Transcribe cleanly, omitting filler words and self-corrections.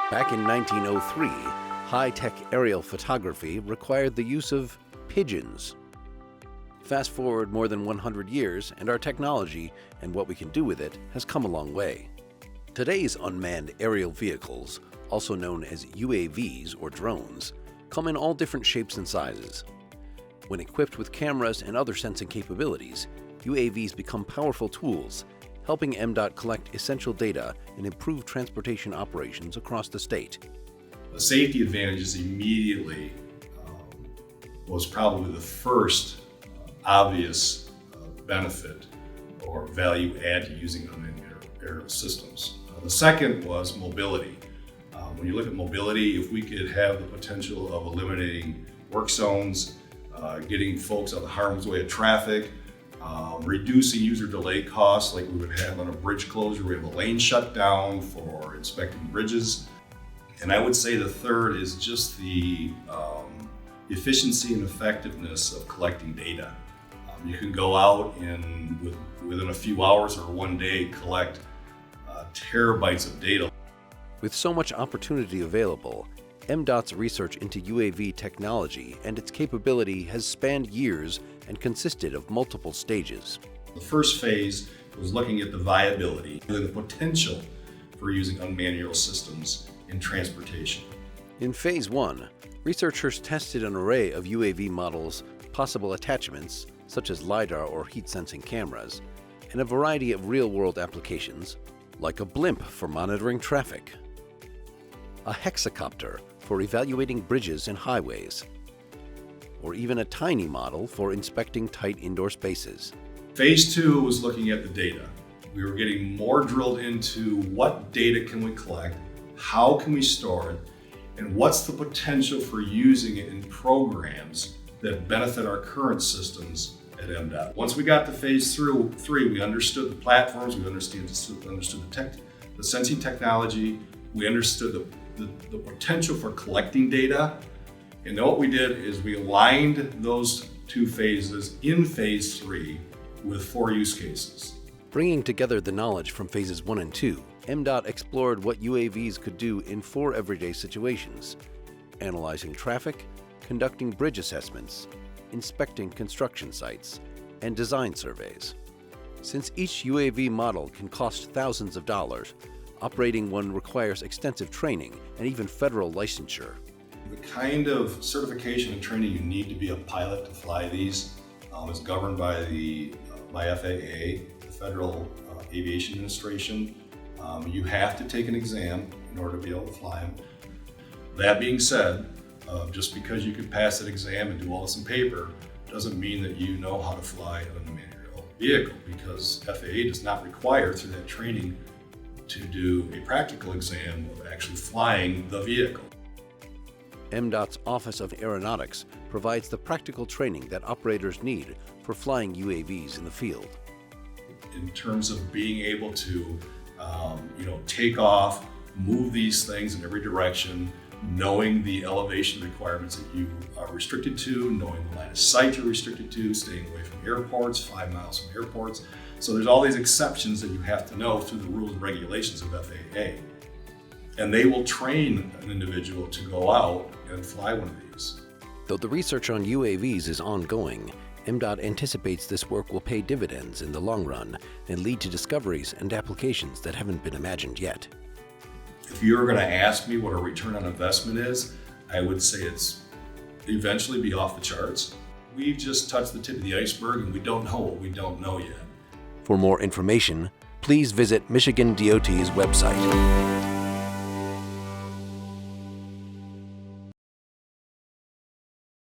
Back in 1903, high-tech aerial photography required the use of pigeons. Fast forward more than 100 years, and our technology and what we can do with it has come a long way. Today's unmanned aerial vehicles, also known as UAVs or drones, come in all different shapes and sizes. When equipped with cameras and other sensing capabilities, UAVs become powerful tools, helping MDOT collect essential data and improve transportation operations across the state. The safety advantages immediately was probably the first obvious benefit or value add to using unmanned aerial systems. The second was mobility. When you look at mobility, if we could have the potential of eliminating work zones, getting folks out of harm's way of traffic, reducing user delay costs like we would have on a bridge closure. We have a lane shutdown for inspecting bridges. And I would say the third is just the efficiency and effectiveness of collecting data. You can go out and within a few hours or one day collect terabytes of data. With so much opportunity available, MDOT's research into UAV technology and its capability has spanned years and consisted of multiple stages. The first phase was looking at the viability and the potential for using unmanned aerial systems in transportation. In Phase 1, researchers tested an array of UAV models, possible attachments, such as LiDAR or heat-sensing cameras, and a variety of real-world applications, like a blimp for monitoring traffic, a hexacopter for evaluating bridges and highways, or even a tiny model for inspecting tight indoor spaces. Phase 2 was looking at the data. We were getting more drilled into what data can we collect, how can we store it, and what's the potential for using it in programs that benefit our current systems at MDOT. Once we got to Phase 3, we understood the platforms, we understood the sensing technology, we understood the potential for collecting data. And what we did is we aligned those two phases in Phase 3 with 4 use cases. Bringing together the knowledge from Phases 1 and 2, MDOT explored what UAVs could do in 4 everyday situations: analyzing traffic, conducting bridge assessments, inspecting construction sites, and design surveys. Since each UAV model can cost thousands of dollars, operating one requires extensive training and even federal licensure. The kind of certification and training you need to be a pilot to fly these is governed by FAA, the Federal Aviation Administration. You have to take an exam in order to be able to fly them. That being said, just because you can pass that exam and do all this in paper doesn't mean that you know how to fly an unmanned aerial vehicle, because FAA does not require through that training to do a practical exam of actually flying the vehicle. MDOT's Office of Aeronautics provides the practical training that operators need for flying UAVs in the field. In terms of being able to take off, move these things in every direction, knowing the elevation requirements that you are restricted to, knowing the line of sight you're restricted to, staying away from airports, 5 miles from airports. So there's all these exceptions that you have to know through the rules and regulations of FAA. And they will train an individual to go out and fly one of these. Though the research on UAVs is ongoing, MDOT anticipates this work will pay dividends in the long run and lead to discoveries and applications that haven't been imagined yet. If you were going to ask me what a return on investment is, I would say it's eventually be off the charts. We've just touched the tip of the iceberg and we don't know what we don't know yet. For more information, please visit Michigan DOT's website.